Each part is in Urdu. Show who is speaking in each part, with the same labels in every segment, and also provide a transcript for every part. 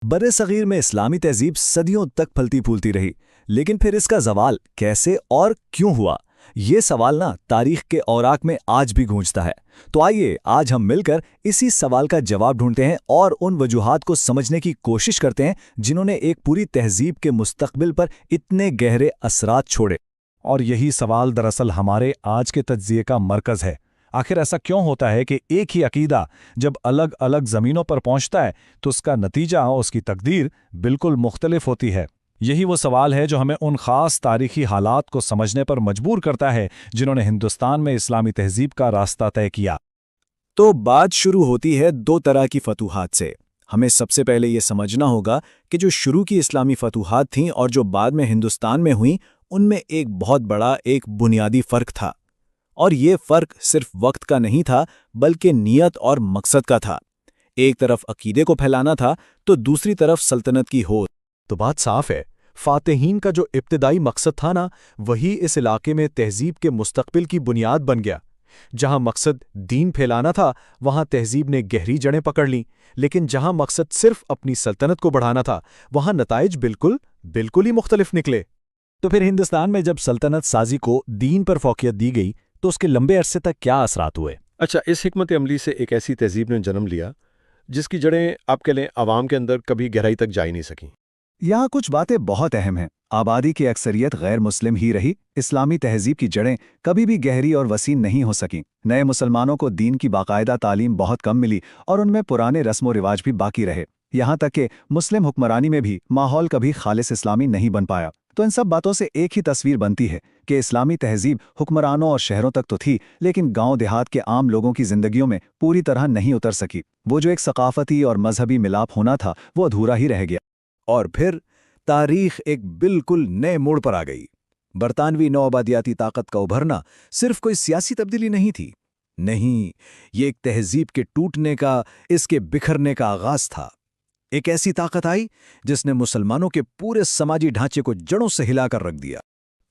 Speaker 1: برِ صغیر میں اسلامی تہذیب صدیوں تک پھلتی پھولتی رہی، لیکن پھر اس کا زوال کیسے اور کیوں ہوا؟ یہ سوال تاریخ کے اوراق میں آج بھی گونجتا ہے۔ تو آئیے آج ہم مل کر اسی سوال کا جواب ڈھونڈتے ہیں اور ان وجوہات کو سمجھنے کی کوشش کرتے ہیں جنہوں نے ایک پوری تہذیب کے مستقبل پر اتنے گہرے اثرات چھوڑے۔
Speaker 2: اور یہی سوال دراصل ہمارے آج کے تجزیے کا مرکز ہے۔ آخر ایسا کیوں ہوتا ہے کہ ایک ہی عقیدہ جب الگ الگ زمینوں پر پہنچتا ہے تو اس کا نتیجہ اور اس کی تقدیر بالکل مختلف ہوتی ہے؟ یہی وہ سوال ہے جو ہمیں ان خاص تاریخی حالات کو سمجھنے پر مجبور کرتا ہے جنہوں نے ہندوستان میں اسلامی تہذیب کا راستہ طے کیا۔
Speaker 1: تو بات شروع ہوتی ہے دو طرح کی فتوحات سے۔ ہمیں سب سے پہلے یہ سمجھنا ہوگا کہ جو شروع کی اسلامی فتوحات تھیں اور جو بعد میں ہندوستان میں ہوئیں، ان میں ایک بہت بڑا ایک بنیادی فرق تھا، اور یہ فرق صرف وقت کا نہیں تھا بلکہ نیت اور مقصد کا تھا۔ ایک طرف عقیدے کو پھیلانا تھا تو دوسری طرف سلطنت کی ہو۔
Speaker 2: تو بات صاف ہے، فاتحین کا جو ابتدائی مقصد تھا وہی اس علاقے میں تہذیب کے مستقبل کی بنیاد بن گیا۔ جہاں مقصد دین پھیلانا تھا وہاں تہذیب نے گہری جڑیں پکڑ لیں، لیکن جہاں مقصد صرف اپنی سلطنت کو بڑھانا تھا وہاں نتائج بالکل ہی مختلف نکلے۔
Speaker 1: تو پھر ہندوستان میں جب سلطنت سازی کو دین پر فوقیت دی گئی تو اس کے لمبے عرصے تک کیا اثرات ہوئے؟
Speaker 3: اچھا، اس حکمت عملی سے ایک ایسی تہذیب نے جنم لیا جس کی جڑیں آپ کہہ لیں عوام کے اندر کبھی گہرائی تک جا ہی نہیں سکیں۔
Speaker 1: یہاں کچھ باتیں بہت اہم ہیں۔ آبادی کی اکثریت غیر مسلم ہی رہی، اسلامی تہذیب کی جڑیں کبھی بھی گہری اور وسیع نہیں ہو سکیں۔ نئے مسلمانوں کو دین کی باقاعدہ تعلیم بہت کم ملی اور ان میں پرانے رسم و رواج بھی باقی رہے، یہاں تک کہ مسلم حکمرانی میں بھی ماحول کبھی خالص اسلامی نہیں بن پایا۔ تو ان سب باتوں سے ایک ہی تصویر بنتی ہے کہ اسلامی تہذیب حکمرانوں اور شہروں تک تو تھی، لیکن گاؤں دیہات کے عام لوگوں کی زندگیوں میں پوری طرح نہیں اتر سکی۔ وہ جو ایک ثقافتی اور مذہبی ملاپ ہونا تھا وہ ادھورا ہی رہ گیا۔ اور پھر تاریخ ایک بالکل نئے موڑ پر آ گئی۔ برطانوی نوآبادیاتی طاقت کا ابھرنا صرف کوئی سیاسی تبدیلی نہیں تھی، نہیں، یہ ایک تہذیب کے ٹوٹنے کا، اس کے بکھرنے کا آغاز تھا۔ ایک ایسی طاقت آئی جس نے مسلمانوں کے پورے سماجی ڈھانچے کو جڑوں سے ہلا کر رکھ دیا۔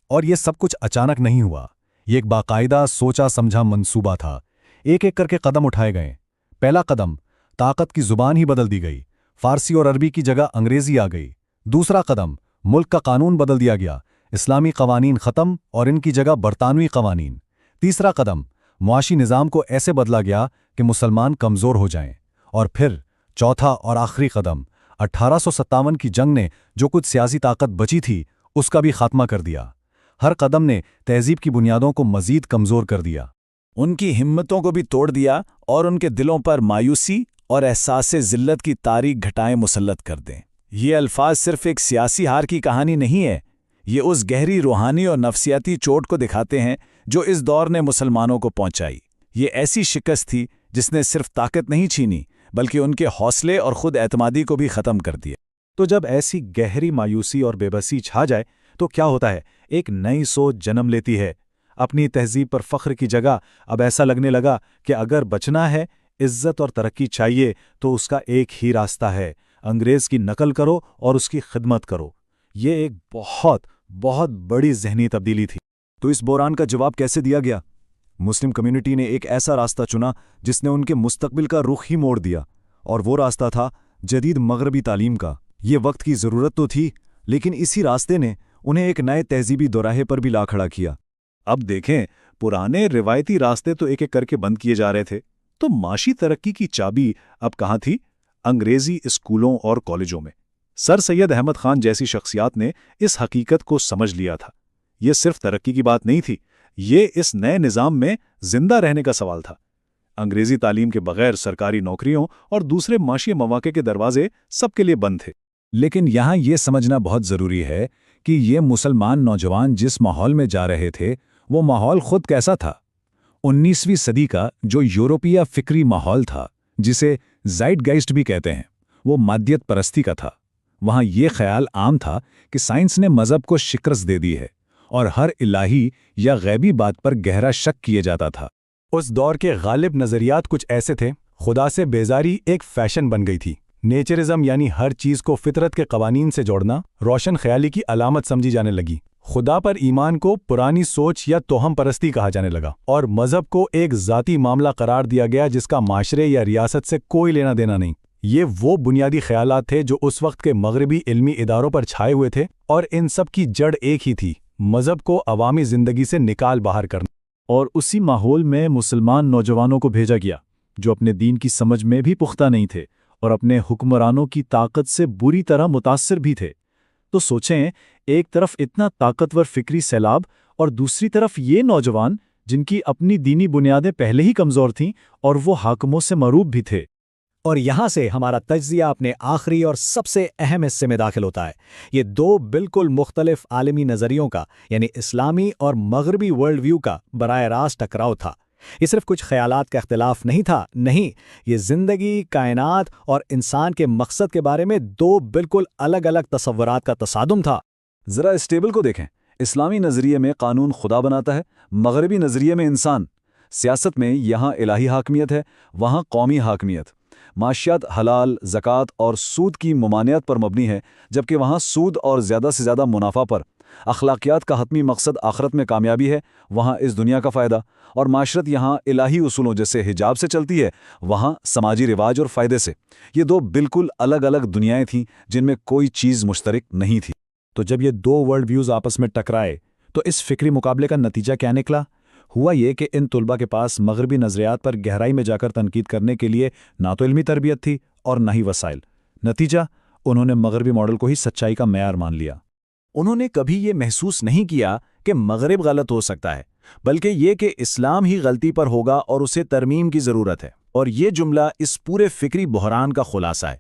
Speaker 2: اور یہ سب کچھ اچانک نہیں ہوا، یہ ایک باقاعدہ سوچا سمجھا منصوبہ تھا۔ ایک ایک کر کے قدم اٹھائے گئے۔ پہلا قدم، طاقت کی زبان ہی بدل دی گئی، فارسی اور عربی کی جگہ انگریزی آ گئی۔ دوسرا قدم، ملک کا قانون بدل دیا گیا، اسلامی قوانین ختم اور ان کی جگہ برطانوی قوانین۔ تیسرا قدم، معاشی نظام کو ایسے بدلا گیا کہ مسلمان کمزور ہو جائیں۔ اور پھر چوتھا اور آخری قدم، 1857 کی جنگ نے جو کچھ سیاسی طاقت بچی تھی اس کا بھی خاتمہ کر دیا۔ ہر قدم نے تہذیب کی بنیادوں کو مزید کمزور کر دیا،
Speaker 1: ان کی ہمتوں کو بھی توڑ دیا اور ان کے دلوں پر مایوسی اور احساس ذلت کی تاریک گھٹائیں مسلط کر دیں۔ یہ الفاظ صرف ایک سیاسی ہار کی کہانی نہیں ہے، یہ اس گہری روحانی اور نفسیاتی چوٹ کو دکھاتے ہیں جو اس دور نے مسلمانوں کو پہنچائی۔ یہ ایسی شکست تھی جس نے صرف طاقت نہیں چھینی بلکہ ان کے حوصلے اور خود اعتمادی کو بھی ختم کر دیا۔
Speaker 2: تو جب ایسی گہری مایوسی اور بے بسی چھا جائے تو کیا ہوتا ہے؟ ایک نئی سوچ جنم لیتی ہے۔ اپنی تہذیب پر فخر کی جگہ اب ایسا لگنے لگا کہ اگر بچنا ہے، عزت اور ترقی چاہیے تو اس کا ایک ہی راستہ ہے، انگریز کی نقل کرو اور اس کی خدمت کرو۔ یہ ایک بہت بڑی ذہنی تبدیلی تھی۔
Speaker 1: تو اس بحران کا جواب کیسے دیا گیا؟ مسلم کمیونٹی نے ایک ایسا راستہ چنا جس نے ان کے مستقبل کا رخ ہی موڑ دیا، اور وہ راستہ تھا جدید مغربی تعلیم کا۔ یہ وقت کی ضرورت تو تھی، لیکن اسی راستے نے انہیں ایک نئے تہذیبی دوراہے پر بھی لا کھڑا کیا۔ اب دیکھیں، پرانے روایتی راستے تو ایک ایک کر کے بند کیے جا رہے تھے، تو معاشی ترقی کی چابی اب کہاں تھی؟ انگریزی اسکولوں اور کالجوں میں۔ سر سید احمد خان جیسی شخصیات نے اس حقیقت کو سمجھ لیا تھا۔ یہ صرف ترقی کی بات نہیں تھی، یہ اس نئے نظام میں زندہ رہنے کا سوال تھا۔ انگریزی تعلیم کے بغیر سرکاری نوکریوں اور دوسرے معاشی مواقع کے دروازے سب کے لیے بند تھے۔ لیکن یہاں یہ سمجھنا بہت ضروری ہے کہ یہ مسلمان نوجوان جس ماحول میں جا رہے تھے وہ ماحول خود کیسا تھا؟ 19ویں صدی کا جو یورپیہ فکری ماحول تھا، جسے زائٹ گائسٹ بھی کہتے ہیں، وہ مادیت پرستی کا تھا۔ وہاں یہ خیال عام تھا کہ سائنس نے مذہب کو شکست دے دی ہے اور ہر الہی یا غیبی بات پر گہرا شک کیے جاتا تھا۔
Speaker 2: اس دور کے غالب نظریات کچھ ایسے تھے، خدا سے بیزاری ایک فیشن بن گئی تھی۔ نیچرزم یعنی ہر چیز کو فطرت کے قوانین سے جوڑنا روشن خیالی کی علامت سمجھی جانے لگی۔ خدا پر ایمان کو پرانی سوچ یا توہم پرستی کہا جانے لگا، اور مذہب کو ایک ذاتی معاملہ قرار دیا گیا جس کا معاشرے یا ریاست سے کوئی لینا دینا نہیں۔ یہ وہ بنیادی خیالات تھے جو اس وقت کے مغربی علمی اداروں پر چھائے ہوئے تھے، اور ان سب کی جڑ ایک ہی تھی: مذہب کو عوامی زندگی سے نکال باہر کرنا۔ اور اسی ماحول میں مسلمان نوجوانوں کو بھیجا گیا، جو اپنے دین کی سمجھ میں بھی پختہ نہیں تھے اور اپنے حکمرانوں کی طاقت سے بری طرح متاثر بھی تھے۔ تو سوچیں، ایک طرف اتنا طاقتور فکری سیلاب اور دوسری طرف یہ نوجوان جن کی اپنی دینی بنیادیں پہلے ہی کمزور تھیں اور وہ حاکموں سے مروب بھی تھے۔
Speaker 4: اور یہاں سے ہمارا تجزیہ اپنے آخری اور سب سے اہم حصے میں داخل ہوتا ہے۔ یہ دو بالکل مختلف عالمی نظریوں کا، یعنی اسلامی اور مغربی ورلڈ ویو کا براہ راست ٹکراؤ تھا۔ یہ صرف کچھ خیالات کا اختلاف نہیں تھا، نہیں، یہ زندگی، کائنات اور انسان کے مقصد کے بارے میں دو بالکل الگ الگ تصورات کا تصادم تھا۔
Speaker 1: ذرا اس ٹیبل کو دیکھیں۔ اسلامی نظریے میں قانون خدا بناتا ہے، مغربی نظریے میں انسان۔ سیاست میں یہاں الہی حاکمیت ہے، وہاں قومی حاکمیت۔ معاشیات حلال، زکوٰۃ اور سود کی ممانعت پر مبنی ہے، جبکہ وہاں سود اور زیادہ سے زیادہ منافع پر۔ اخلاقیات کا حتمی مقصد آخرت میں کامیابی ہے، وہاں اس دنیا کا فائدہ۔ اور معاشرت یہاں الہی اصولوں جیسے حجاب سے چلتی ہے، وہاں سماجی رواج اور فائدے سے۔ یہ دو بالکل الگ الگ دنیایں تھیں جن میں کوئی چیز مشترک نہیں تھی۔
Speaker 2: تو جب یہ دو ورلڈ ویوز آپس میں ٹکرائے تو اس فکری مقابلے کا نتیجہ کیا نکلا؟ ہوا یہ کہ ان طلباء کے پاس مغربی نظریات پر گہرائی میں جا کر تنقید کرنے کے لیے نہ تو علمی تربیت تھی اور نہ ہی وسائل۔ نتیجہ، انہوں نے مغربی ماڈل کو ہی سچائی کا معیار مان لیا۔
Speaker 5: انہوں نے کبھی یہ محسوس نہیں کیا کہ مغرب غلط ہو سکتا ہے، بلکہ یہ کہ اسلام ہی غلطی پر ہوگا اور اسے ترمیم کی ضرورت ہے۔ اور یہ جملہ اس پورے فکری بحران کا خلاصہ ہے۔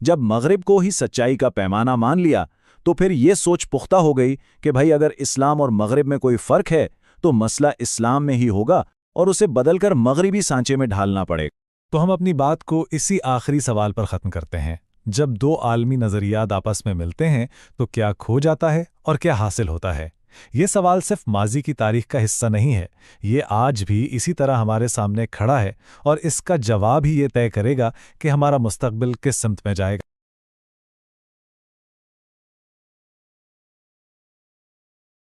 Speaker 5: جب مغرب کو ہی سچائی کا پیمانہ مان لیا تو پھر یہ سوچ پختہ ہو گئی کہ بھائی اگر اسلام اور مغرب میں کوئی فرق ہے تو مسئلہ اسلام میں ہی ہوگا اور اسے بدل کر مغربی سانچے میں ڈھالنا پڑے گا۔
Speaker 2: تو ہم اپنی بات کو اسی آخری سوال پر ختم کرتے ہیں: جب دو عالمی نظریات آپس میں ملتے ہیں تو کیا کھو جاتا ہے اور کیا حاصل ہوتا ہے؟ یہ سوال صرف ماضی کی تاریخ کا حصہ نہیں ہے، یہ آج بھی اسی طرح ہمارے سامنے کھڑا ہے، اور اس کا جواب ہی یہ طے کرے گا کہ ہمارا مستقبل کس سمت میں جائے گا۔